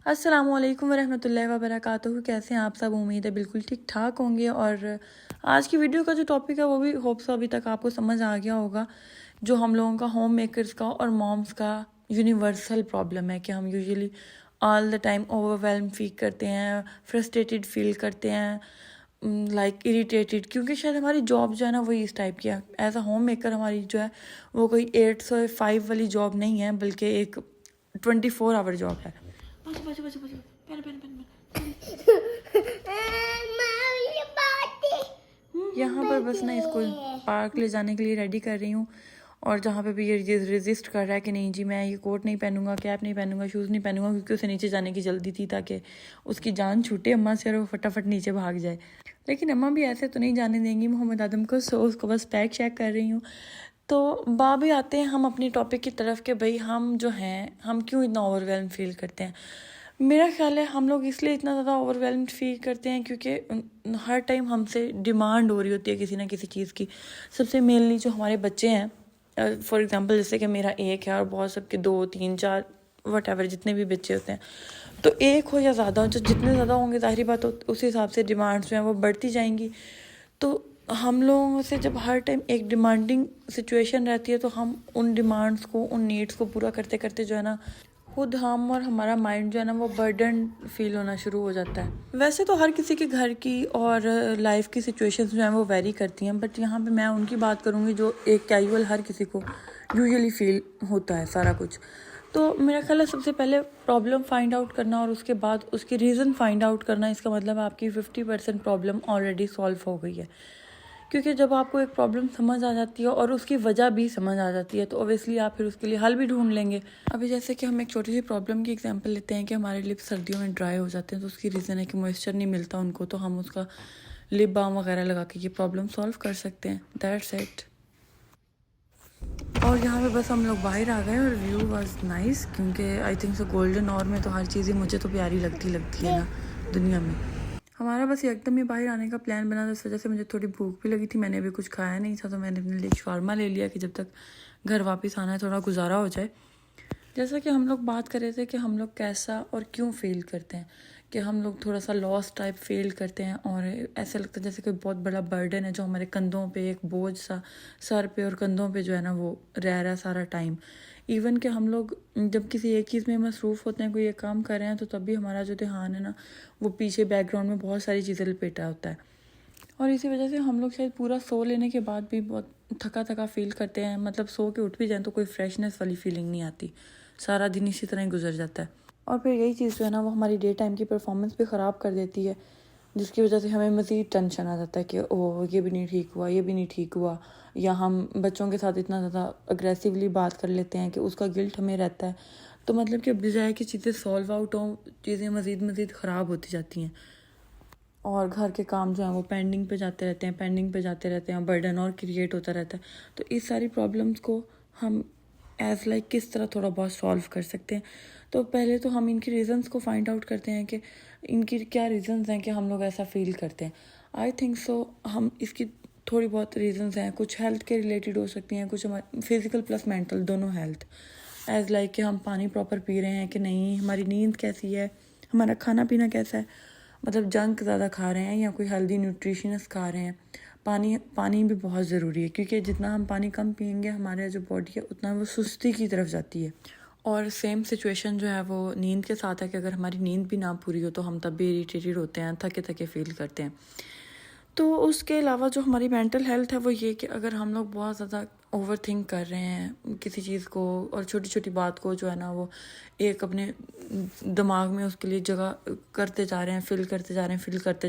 अस्सलामुअलैकुम वरहमतुल्लाहि वबरकातुहू। कैसे हैं आप सब? उम्मीद है बिल्कुल ठीक ठाक होंगे। और आज की वीडियो का जो टॉपिक है वो भी होप सो अभी तक आपको समझ आ गया होगा। जो हम लोगों का होम मेकर्स का और मॉम्स का यूनिवर्सल प्रॉब्लम है कि हम usually all the time overwhelm feel करते हैं, फ्रस्ट्रेटेड फील करते हैं, लाइक इरिटेटेड, क्योंकि शायद हमारी जॉब जो है ना वही इस टाइप की है। एज अ होम मेकर हमारी जो है वो कोई 8 से 5 वाली जॉब नहीं है, बल्कि एक 24 आवर जॉब है। बस बस बस बस पेन पेन पेन यहाँ पर बस ना इसको पार्क ले जाने के लिए रेडी कर रही हूँ। और जहाँ पे भी ये रेजिस्ट कर रहा है कि नहीं जी मैं ये कोट नहीं पहनूंगा, कैप नहीं पहनूंगा, शूज़ नहीं पहनूंगा, क्योंकि उसे नीचे जाने की जल्दी थी ताकि उसकी जान छूटे अम्मा से और वो फटाफट नीचे भाग जाए। लेकिन अम्मा भी ऐसे तो नहीं जाने देंगी मोहम्मद आदम को, सो उसको बस पैक शैक कर रही हूँ। तो भी आते हैं हम अपनी टॉपिक की तरफ कि भाई हम जो हैं हम क्यों इतना ओवरवेलम फील करते हैं। मेरा ख्याल है हम लोग इसलिए इतना ज़्यादा ओवरवेलम्ड फील करते हैं क्योंकि हर टाइम हमसे डिमांड हो रही होती है किसी ना किसी चीज़ की। सबसे मेनली जो हमारे बच्चे हैं, फॉर एग्जांपल जैसे कि मेरा एक है और बहुत सबके 2 3 4 वट एवर जितने भी बच्चे होते हैं, तो एक हो या ज़्यादा हो, जो जितने ज़्यादा होंगे जाहिर बात हो उस हिसाब से डिमांड्स जो हैं वो बढ़ती जाएंगी। तो हम लोगों से जब हर टाइम एक डिमांडिंग सिचुएशन रहती है तो हम उन डिमांड्स को, उन नीड्स को पूरा करते करते जो है ना खुद हम और हमारा माइंड जो है ना वो बर्डन फील होना शुरू हो जाता है। वैसे तो हर किसी के घर की और लाइफ की सिचुएशंस जो हैं वो वेरी करती हैं, बट यहाँ पे मैं उनकी बात करूँगी जो एक कैजुअल हर किसी को यूजुअली फील होता है सारा कुछ। तो मेरा ख्याल है सबसे पहले प्रॉब्लम फाइंड आउट करना और उसके बाद उसकी रीज़न फाइंड आउट करना, इसका मतलब आपकी 50% प्रॉब्लम ऑलरेडी सॉल्व हो गई है। क्योंकि जब आपको एक प्रॉब्लम समझ आ जाती है और उसकी वजह भी समझ आ जाती है तो ऑब्वियसली आप फिर उसके लिए हल भी ढूंढ लेंगे। अभी जैसे कि हम एक छोटी सी प्रॉब्लम की एग्जांपल लेते हैं कि हमारे लिप्स सर्दियों में ड्राई हो जाते हैं, तो उसकी रीज़न है कि मॉइस्चर नहीं मिलता उनको, तो हम उसका लिप बाम वगैरह लगा के ये प्रॉब्लम सॉल्व कर सकते हैं। That's it. और यहाँ पे बस हम लोग बाहर आ गए और व्यू वाज नाइस, क्योंकि I think so golden hour में तो हर चीज़ ही मुझे तो प्यारी लगती है ना दुनिया में। हमारा बस एकदम ही बाहर आने का प्लान बना था, इस वजह से मुझे थोड़ी भूख भी लगी थी। मैंने अभी कुछ खाया नहीं था तो मैंने अपने लिए शॉर्मा ले लिया कि जब तक घर वापस आना है थोड़ा गुजारा हो जाए। जैसा कि हम लोग बात कर रहे थे कि हम लोग कैसा और क्यों फील करते हैं, कि हम लोग थोड़ा सा लॉस टाइप फील करते हैं और ऐसा लगता है जैसे कोई बहुत बड़ा बर्डन है जो हमारे कंधों पे, एक बोझ सा सर पे और कंधों पे जो है ना वो रह रहा है सारा टाइम। इवन कि हम लोग जब किसी एक चीज़ में मसरूफ़ होते हैं, कोई एक काम कर रहे हैं, तो तब भी हमारा जो ध्यान है ना वो पीछे बैकग्राउंड में बहुत सारी चीज़ें लपेटा होता है। और इसी वजह से हम लोग शायद पूरा सो लेने के बाद भी बहुत थका थका फील करते हैं। मतलब सो के उठ भी जाएँ तो कोई फ्रेशनेस वाली फीलिंग नहीं आती, सारा दिन इसी तरह ही गुजर जाता है। और फिर यही चीज़ जो है ना वो हमारी डे टाइम की परफॉर्मेंस भी ख़राब कर देती है, जिसकी वजह से हमें मज़ीद टेंशन आ जाता है कि ओह ये भी नहीं ठीक हुआ, ये भी नहीं ठीक हुआ। या हम बच्चों के साथ इतना ज़्यादा अग्रेसिवली बात कर लेते हैं कि उसका गिल्ट हमें रहता है। तो मतलब कि बजाय कि चीज़ें सॉल्व आउट हों, चीज़ें मज़ीद ख़राब होती जाती हैं और घर के काम जो हैं वो पेंडिंग पे जाते रहते हैं, बर्डन और क्रिएट होता रहता है। तो इस सारी प्रॉब्लम्स को हम एज़ लाइक किस तरह थोड़ा बहुत सॉल्व कर सकते हैं। तो पहले तो हम इनकी रीज़न्स को फाइंड आउट करते हैं कि इनकी क्या रीज़न्स हैं कि हम लोग ऐसा फील करते हैं। आई थिंक सो हम इसकी थोड़ी बहुत रीज़न्स हैं, कुछ हेल्थ के रिलेटेड हो सकती हैं, कुछ हमारे फिज़िकल प्लस मेंटल दोनों हेल्थ। एज़ लाइक कि हम पानी प्रॉपर पी रहे हैं कि नहीं, हमारी नींद कैसी है, हमारा खाना पीना कैसा है, मतलब जंक ज़्यादा खा रहे हैं या कोई हेल्दी न्यूट्रिशनस खा रहे हैं। पानी भी बहुत ज़रूरी है, क्योंकि जितना हम पानी कम पियेंगे हमारे जो बॉडी है उतना वो सुस्ती की तरफ जाती है। और सेम सिचुएशन जो है वो नींद के साथ है कि अगर हमारी नींद भी ना पूरी हो तो हम तब भी इरिटेटेड होते हैं, थके थके फील करते हैं। तो उसके अलावा जो हमारी मेंटल हेल्थ है वो ये कि अगर हम लोग बहुत ज़्यादा ओवर थिंक कर रहे हैं किसी चीज़ को और छोटी छोटी बात को जो है ना वो एक अपने दिमाग में उसके लिए जगह करते जा रहे हैं, फिल करते जा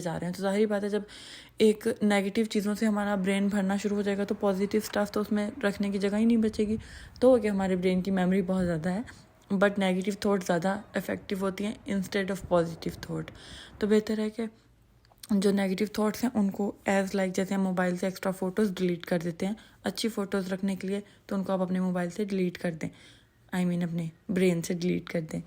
रहे हैं, तो जाहिर बात है जब एक नेगेटिव चीज़ों से हमारा ब्रेन भरना शुरू हो जाएगा तो पॉजिटिव स्टफ तो उसमें रखने की जगह ही नहीं बचेगी। तो कि हमारे ब्रेन की मेमोरी बहुत ज़्यादा है, बट नेगेटिव थॉट ज़्यादा इफ़ेक्टिव होती हैं इंस्टेड ऑफ पॉजिटिव थॉट। तो बेहतर है कि जो नेगेटिव थॉट्स हैं उनको एज़ लाइक जैसे हम मोबाइल से एक्स्ट्रा फ़ोटोज़ डिलीट कर देते हैं अच्छी फ़ोटोज़ रखने के लिए, तो उनको आप अपने मोबाइल से डिलीट कर दें, अपने ब्रेन से डिलीट कर दें।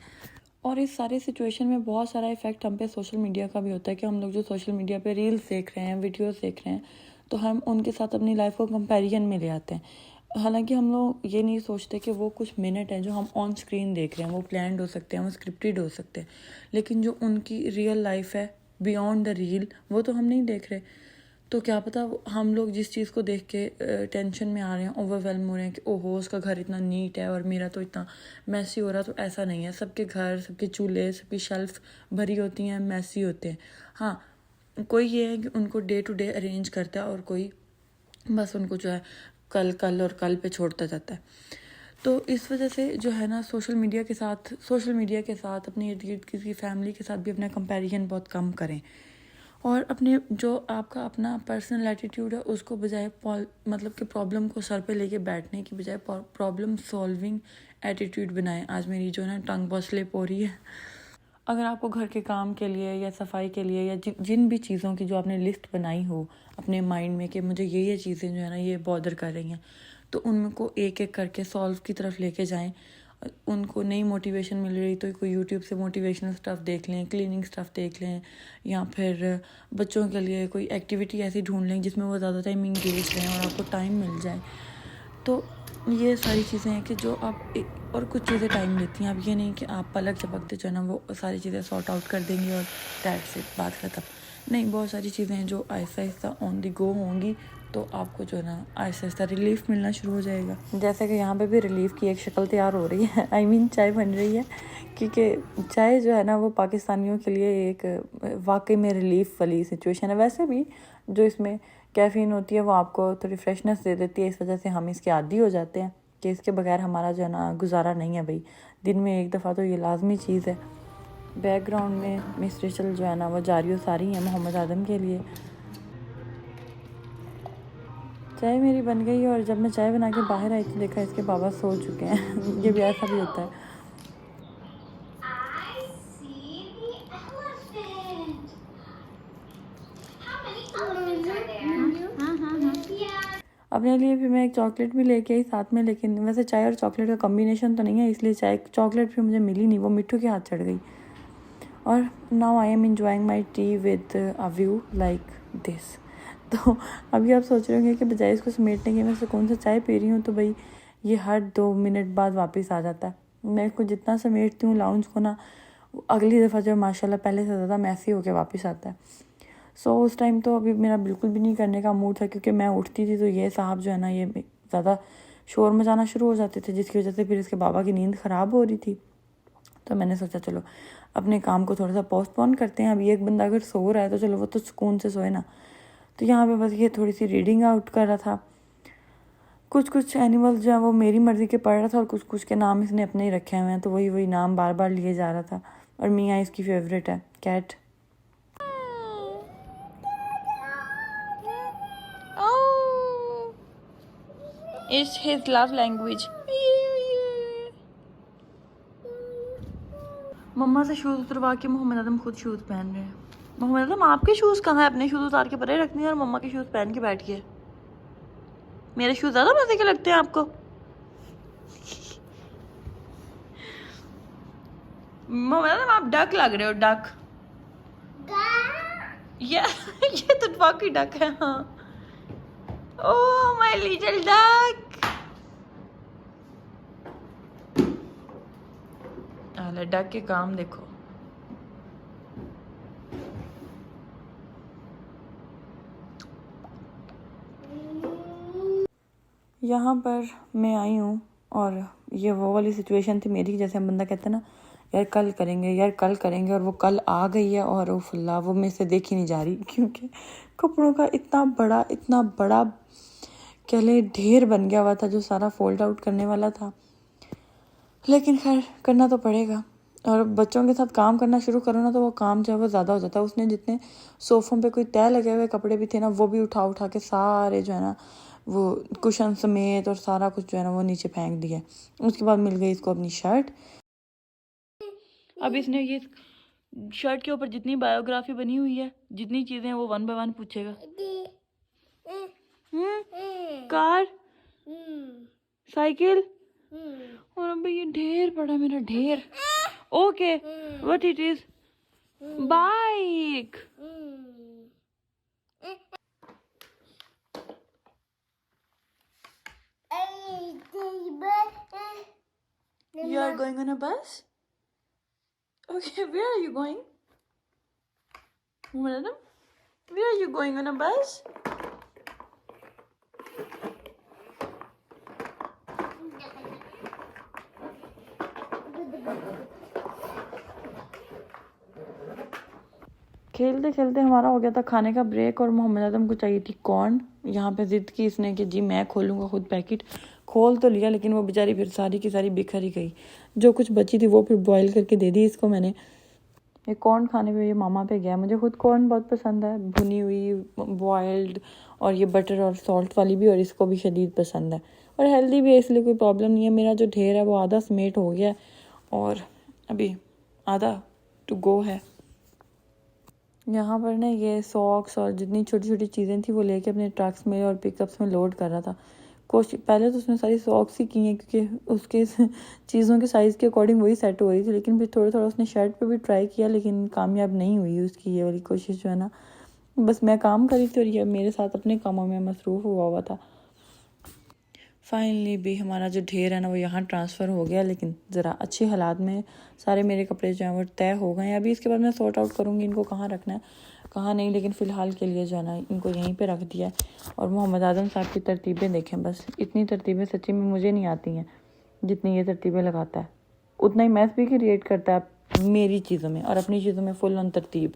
और इस सारे सिचुएशन में बहुत सारा इफ़ेक्ट हम पे सोशल मीडिया का भी होता है कि हम लोग जो सोशल मीडिया पे रील्स देख रहे हैं, वीडियोस देख रहे हैं, तो हम उनके साथ अपनी लाइफ को कंपैरिजन में ले आते हैं। हालांकि हम लोग ये नहीं सोचते कि वो कुछ मिनट हैं जो हम ऑन स्क्रीन देख रहे हैं वो प्लान्ड हो सकते हैं, वो स्क्रिप्टेड हो सकते हैं, लेकिन जो उनकी रियल लाइफ है बियॉन्ड द रील वो तो हम नहीं देख रहे। तो क्या पता हम लोग जिस चीज़ को देख के टेंशन में आ रहे हैं, ओवरवेलम हो रहे हैं कि ओहो उसका घर इतना नीट है और मेरा तो इतना मैसी हो रहा, तो ऐसा नहीं है। सबके घर, सबके चूल्हे, सबकी शेल्फ भरी होती हैं, मैसी होते हैं। हाँ, कोई ये है कि उनको डे टू डे अरेंज करता है और कोई बस उनको जो है कल कल और कल पे छोड़ता जाता है। तो इस वजह से जो है ना सोशल मीडिया के साथ अपने इर्द गिर्द किसी फैमिली के साथ भी अपना कंपैरिजन बहुत कम करें, और अपने जो आपका अपना पर्सनल एटीट्यूड है उसको बजाय मतलब कि प्रॉब्लम को सर पे लेके बैठने की बजाय प्रॉब्लम सॉल्विंग एटीट्यूड बनाएं। आज मेरी जो है ना टंग बहुत स्लिप हो रही है। अगर आपको घर के काम के लिए या सफाई के लिए या जिन भी चीज़ों की जो आपने लिस्ट बनाई हो अपने माइंड में कि मुझे ये चीज़ें जो है ना ये बॉदर कर रही हैं, तो उनको एक एक करके सॉल्व की तरफ लेके जाएं। उनको नई मोटिवेशन मिल रही तो कोई यूट्यूब से मोटिवेशनल स्टफ़ देख लें, क्लीनिंग स्टफ़ देख लें, या फिर बच्चों के लिए कोई एक्टिविटी ऐसी ढूंढ लें जिसमें वो ज़्यादा टाइम इंगेज रहें और आपको टाइम मिल जाए। तो ये सारी चीज़ें हैं कि जो आप और कुछ चीज़ें टाइम लेती हैं। अब ये नहीं कि आप पलक झपकते जो है ना वो सारी चीज़ें सॉर्ट आउट कर देंगी और दैट से बात ख़त्म। नहीं, बहुत सारी चीज़ें हैं जो Aahista Aahista on the go होंगी, तो आपको जो है ना आहिस्ता आहिस्ता रिलीफ मिलना शुरू हो जाएगा। जैसे कि यहाँ पे भी रिलीफ की एक शक्ल तैयार हो रही है। आई मीन चाय बन रही है, क्योंकि चाय जो है ना वो पाकिस्तानियों के लिए एक वाकई में रिलीफ वाली सिचुएशन है। वैसे भी जो इसमें कैफ़ीन होती है वो आपको थोड़ी फ्रेशनेस दे देती है, इस वजह से हम इसके आदी हो जाते हैं कि इसके बगैर हमारा जो है ना गुजारा नहीं है भाई। दिन में एक दफ़ा तो ये लाजमी चीज़ है। बैकग्राउंड में मिस रिचल जो है ना वो जारी सारी है मोहम्मद आदम के लिए। चाय मेरी बन गई और जब मैं चाय बना के बाहर आई तो देखा इसके बाबा सो चुके हैं। ये भी ऐसा भी होता है। अपने लिए फिर मैं एक चॉकलेट भी लेके आई साथ में, लेकिन वैसे चाय और चॉकलेट का कॉम्बिनेशन तो नहीं है, इसलिए चॉकलेट फिर मुझे मिली नहीं, वो मिट्टू के हाथ चढ़ गई। और now I am enjoying my T with a view like this. तो अभी आप सोच रहे होंगे कि बजाय इसको समेटने के मैं सुकून से चाय पी रही हूँ, तो भाई ये हर 2 मिनट बाद वापस आ जाता है। मैं इसको जितना समेटती हूँ लाउंज को ना, अगली दफ़ा जो माशाल्लाह पहले से ज़्यादा मैसी होकर वापस आता है। सो उस टाइम तो अभी मेरा बिल्कुल भी नहीं करने का मूड था, क्योंकि मैं उठती थी तो ये साहब जो है ना ये ज़्यादा शोर मचाना शुरू हो जाते थे, जिसकी वजह से फिर इसके बाबा की नींद ख़राब हो रही थी। तो मैंने सोचा चलो अपने काम को थोड़ा सा पोस्टपोन करते हैं। अभी एक बंदा अगर सो रहा है तो चलो वो तो सुकून से सोए ना। तो यहाँ पे बस ये थोड़ी सी रीडिंग आउट कर रहा था। कुछ एनिमल्स जो है वो मेरी मर्ज़ी के पढ़ रहा था और कुछ के नाम इसने अपने ही रखे हुए हैं, तो वही नाम बार बार लिए जा रहा था। और मियाँ इसकी फेवरेट है, cat. It's his love language. मम्मा से शूज़ उतरवा के मोहम्मद आदम खुद शूज़ पहन रहे हैं। मोहम्मद आदम आपके शूज़ कहाँ हैं? अपने शूज़ उतार के परे रखनी है और मम्मा के शूज़ पहन के बैठ गए। मेरे शूज़ ज़्यादा मज़े के लगते हैं आपको? मोहम्मद आदम आप डक लग रहे हो, डक। ये तो वाकई डक है। हाँ, oh my little duck. Duck के काम देखो। यहाँ पर मैं आई हूँ और ये वो वाली सिचुएशन थी मेरी, जैसे हम बंदा कहते हैं ना यार कल करेंगे, और वो कल आ गई है और फुल्ला वो मेरे से देखी नहीं जा रही, क्योंकि कपड़ों का इतना बड़ा कह ले ढेर बन गया हुआ था जो सारा फोल्ड आउट करने वाला था। लेकिन खैर करना तो पड़ेगा, और बच्चों के साथ काम करना शुरू करो ना तो वो काम जो है वो ज़्यादा हो जाता है। उसने जितने सोफ़ों पे कोई तय लगे हुए कपड़े भी थे ना वो भी उठा के सारे जो है ना वो कुशन समेत और सारा कुछ जो है ना वो नीचे फेंक दिया। उसके बाद मिल गई इसको अपनी शर्ट। अब इसने ये शर्ट के ऊपर जितनी बायोग्राफी बनी हुई है, जितनी चीज़ें वो 1 बाय 1 पूछेगा। कार, साइकिल, और अब ये ढेर पड़ा मेरा ढेर। Okay, what it is? Bike. You are going on a bus? Okay, where are you going? Madam, where are you going on a bus? खेलते खेलते हमारा हो गया था खाने का ब्रेक और मोहम्मद आदम को चाहिए थी कॉर्न। यहाँ पे ज़िद की इसने कि जी मैं खोलूँगा खुद पैकेट। खोल तो लिया लेकिन वो बेचारी फिर सारी की सारी बिखर ही गई। जो कुछ बची थी वो फिर बॉईल करके दे दी इसको मैंने। ये कॉर्न खाने पे ये मामा पे गया। मुझे खुद कॉर्न बहुत पसंद है, भुनी हुई, बॉइल्ड, और ये बटर और सॉल्ट वाली भी, और इसको भी शदीद पसंद है और हेल्दी भी है, इसलिए कोई प्रॉब्लम नहीं है। मेरा जो ढेर है वो आधा समेट हो गया और अभी आधा टू गो है। यहाँ पर ना ये सॉक्स और जितनी छोटी छोटी चीज़ें थी वो लेके अपने ट्रक्स में और पिकअप्स में लोड कर रहा था। कोशिश पहले तो उसने सारी सॉक्स ही की हैं क्योंकि उसके चीज़ों के साइज़ के अकॉर्डिंग वही सेट हो रही थी, लेकिन फिर थोड़ा थोड़ा उसने शर्ट पे भी ट्राई किया लेकिन कामयाब नहीं हुई उसकी ये वाली कोशिश जो है ना। बस मैं काम करी थी और ये मेरे साथ अपने कामों में मसरूफ़ हुआ था। फाइनली भी हमारा जो ढेर है ना वो यहाँ ट्रांसफ़र हो गया, लेकिन ज़रा अच्छे हालात में सारे मेरे कपड़े जो हैं वो तय हो गए हैं। अभी इसके बाद मैं सॉर्ट आउट करूँगी इनको कहाँ रखना है कहाँ नहीं, लेकिन फ़िलहाल के लिए जो है ना इनको यहीं पे रख दिया है। और मोहम्मद आदम साहब की तरतीबें देखें, बस इतनी तरतीबें सच्ची में मुझे नहीं आती हैं जितनी ये तरतीबें लगाता है। उतना ही मैस भी क्रिएट करता है मेरी चीज़ों में और अपनी चीज़ों में फुल ऑन तरतीब।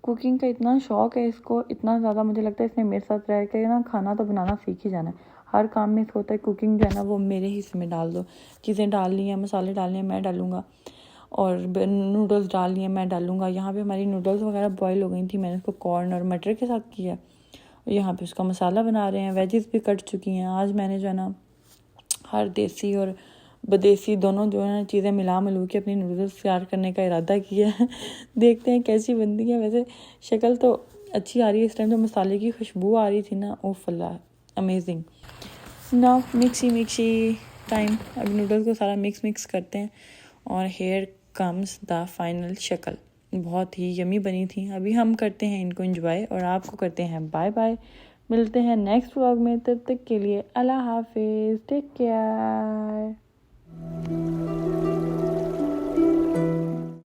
कुकिंग का इतना शौक़ है इसको, इतना ज़्यादा मुझे लगता है इसने मेरे साथ रह के ना खाना तो बनाना सीख ही जाना है। हर काम में इसको होता है कुकिंग जो है ना वो मेरे हिस्से में डाल दो। चीज़ें डालनी है, मसाले डालने हैं मैं डालूँगा, और नूडल्स डालनी है मैं डालूँगा। यहाँ पे हमारी नूडल्स वगैरह बॉईल हो गई थी, मैंने इसको कॉर्न और मटर के साथ किया। यहाँ पे उसका मसाला बना रहे हैं, वेजिस भी कट चुकी हैं। आज मैंने जो है ना हर देसी और बदेसी दोनों जो है ना चीज़ें मिला मिलू के अपनी नूडल्स तैयार करने का इरादा किया है। देखते हैं कैसी बनती है। वैसे शक्ल तो अच्छी आ रही है, इस टाइम तो मसाले की खुशबू आ रही थी ना, ओह अल्लाह अमेजिंग। Now mixie time. अब नूडल्स को सारा मिक्स करते हैं और हेयर कम्स द फाइनल शक्ल। बहुत ही यमी बनी थी। अभी हम करते हैं इनको एंजॉय और आपको करते हैं बाय बाय। मिलते हैं नेक्स्ट व्लॉग में, तब तक के लिए अल्लाह हाफिज़, टेक केयर।